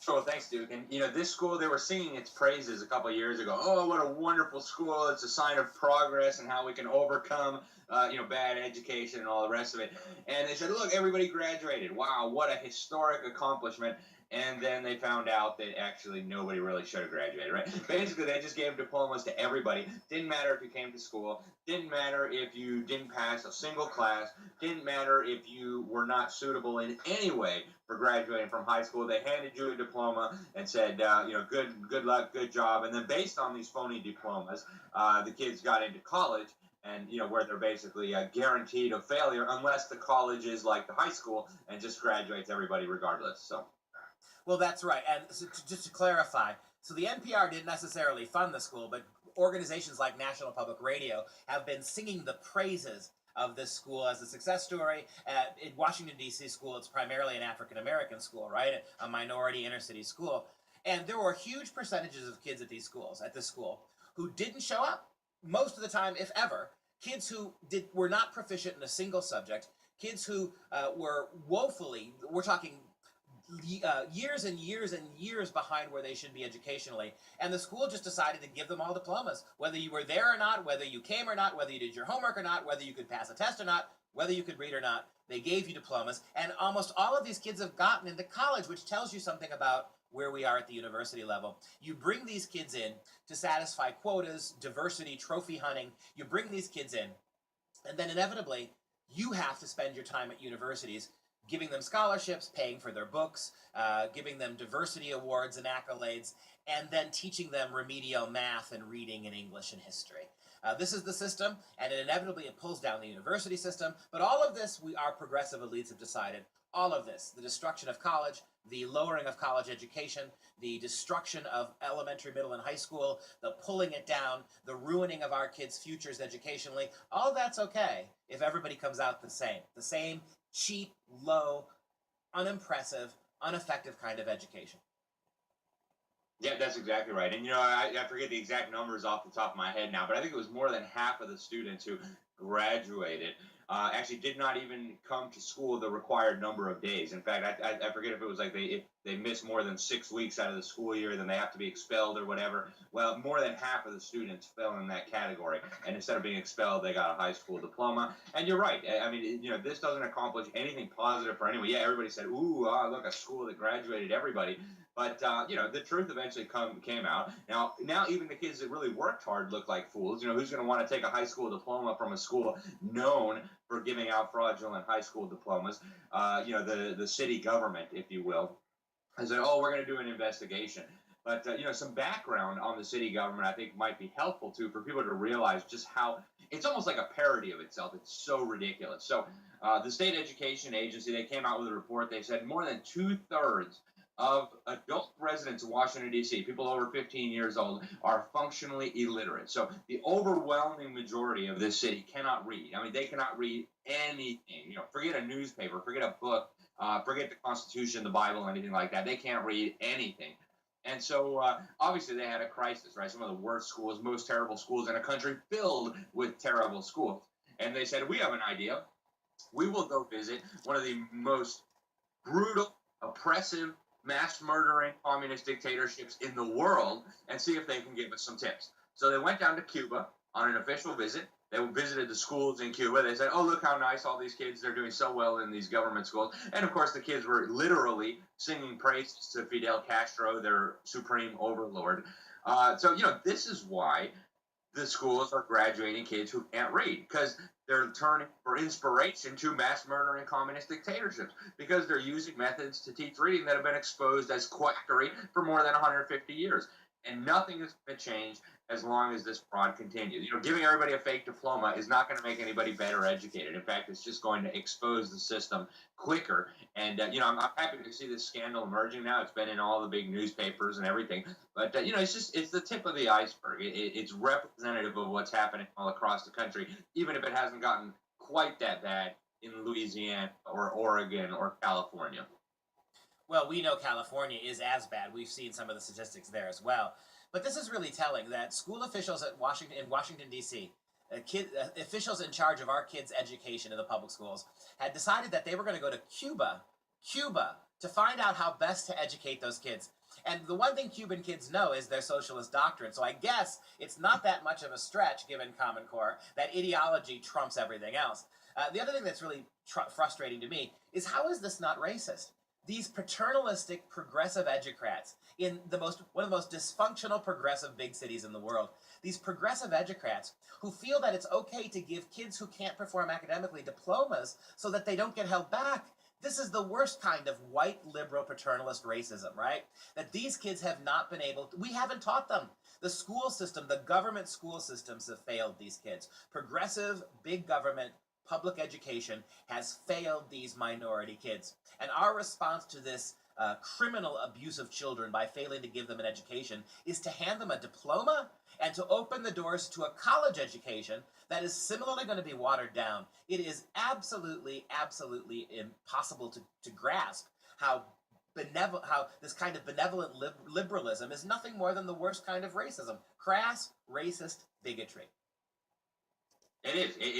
Sure, thanks, Duke. And this school, they were singing its praises a couple of years ago. Oh, what a wonderful school! It's a sign of progress and how we can overcome, bad education and all the rest of it. And they said, look, everybody graduated. Wow, what a historic accomplishment! And then they found out that actually nobody really should have graduated, right? Basically, they just gave diplomas to everybody. Didn't matter if you came to school. Didn't matter if you didn't pass a single class. Didn't matter if you were not suitable in any way for graduating from high school. They handed you a diploma and said, good luck, good job. And then based on these phony diplomas, the kids got into college. And where they're basically guaranteed a failure unless the college is like the high school and just graduates everybody regardless. So Well, that's right. And so just to clarify, so the NPR didn't necessarily fund the school, but organizations like National Public Radio have been singing the praises of this school as a success story. In Washington, D.C. school, it's primarily an African American school, right? A minority inner city school. And there were huge percentages of kids at this school, who didn't show up most of the time, if ever. Kids who were not proficient in a single subject, kids who were woefully, we're talking years and years and years behind where they should be educationally. And the school just decided to give them all diplomas, whether you were there or not, whether you came or not, whether you did your homework or not, whether you could pass a test or not, whether you could read or not. They gave you diplomas, and almost all of these kids have gotten into college, which tells you something about where we are at the university level. You bring these kids in to satisfy quotas, diversity, trophy hunting. You bring these kids in, and then inevitably, you have to spend your time at universities giving them scholarships, paying for their books, giving them diversity awards and accolades, and then teaching them remedial math and reading and English and history. This is the system, and inevitably it pulls down the university system. But all of this, our progressive elites have decided, all of this, the destruction of college, the lowering of college education, the destruction of elementary, middle, and high school, the pulling it down, the ruining of our kids' futures educationally, all of that's okay if everybody comes out the same cheap, low, unimpressive, ineffective kind of education. yeah, that's exactly right. And I forget the exact numbers off the top of my head now, but I think it was more than half of the students who graduated actually did not even come to school the required number of days. In fact, I forget if it was like if they miss more than 6 weeks out of the school year, then they have to be expelled or whatever. Well, more than half of the students fell in that category, and instead of being expelled, they got a high school diploma. And you're right. I mean, this doesn't accomplish anything positive for anyone. Yeah, everybody said, "Ooh, look, a school that graduated everybody." But the truth eventually came out. Now even the kids that really worked hard look like fools. Who's going to want to take a high school diploma from a school known for giving out fraudulent high school diplomas? The city government, if you will, and said, "Oh, we're going to do an investigation." But some background on the city government, I think, might be helpful too for people to realize just how it's almost like a parody of itself. It's so ridiculous. So the state education agency, they came out with a report. They said more than 2/3 of adult residents in Washington, D.C., people over 15 years old, are functionally illiterate. So the overwhelming majority of this city cannot read. I mean, they cannot read anything. Forget a newspaper, forget a book, forget the Constitution, the Bible, anything like that. They can't read anything. And so obviously they had a crisis, right? Some of the worst schools, most terrible schools in a country filled with terrible schools. And they said, we have an idea. We will go visit one of the most brutal, oppressive, mass murdering communist dictatorships in the world and see if they can give us some tips. So they went down to Cuba on an official visit. They visited the schools in Cuba. They said, oh, look how nice all these kids, they're doing so well in these government schools. And of course, the kids were literally singing praises to Fidel Castro, their supreme overlord. So this is why the schools are graduating kids who can't read, because they're turning for inspiration to mass murdering communist dictatorships, because they're using methods to teach reading that have been exposed as quackery for more than 150 years. And nothing is going to change as long as this fraud continues. Giving everybody a fake diploma is not going to make anybody better educated. In fact, it's just going to expose the system quicker. And, I'm happy to see this scandal emerging now. It's been in all the big newspapers and everything. But, it's the tip of the iceberg. It's representative of what's happening all across the country, even if it hasn't gotten quite that bad in Louisiana or Oregon or California. Well, we know California is as bad. We've seen some of the statistics there as well. But this is really telling that school officials in Washington, D.C., officials in charge of our kids' education in the public schools, had decided that they were going to go to Cuba to find out how best to educate those kids. And the one thing Cuban kids know is their socialist doctrine. So I guess it's not that much of a stretch, given Common Core, that ideology trumps everything else. The other thing that's really frustrating to me is, how is this not racist? These paternalistic progressive educrats in one of the most dysfunctional progressive big cities in the world, these progressive educrats who feel that it's okay to give kids who can't perform academically diplomas so that they don't get held back. This is the worst kind of white liberal paternalist racism, right? That these kids have not been able to, we haven't taught them. The school system, the government school systems have failed these kids. Progressive, big government, public education has failed these minority kids. And our response to this criminal abuse of children by failing to give them an education is to hand them a diploma and to open the doors to a college education that is similarly going to be watered down. It is absolutely, absolutely impossible to grasp how this kind of benevolent liberalism is nothing more than the worst kind of racism. Crass, racist bigotry. It is. It